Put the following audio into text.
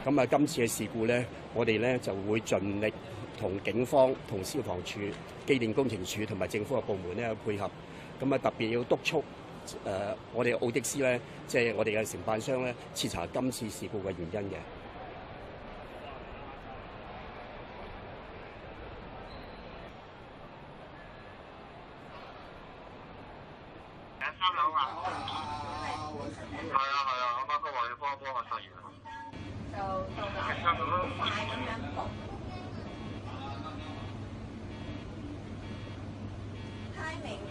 咁啊，今次嘅事故咧，我哋咧就會盡力同警方、同消防處、機電工程署同埋政府嘅部門咧配合。咁啊，特別要督促我哋奧的士咧，即係我哋嘅承辦商咧，徹查今次事故嘅原因嘅。3樓啊！係啊，我媽都話要幫我發現啊。就到啦。3樓咯。timing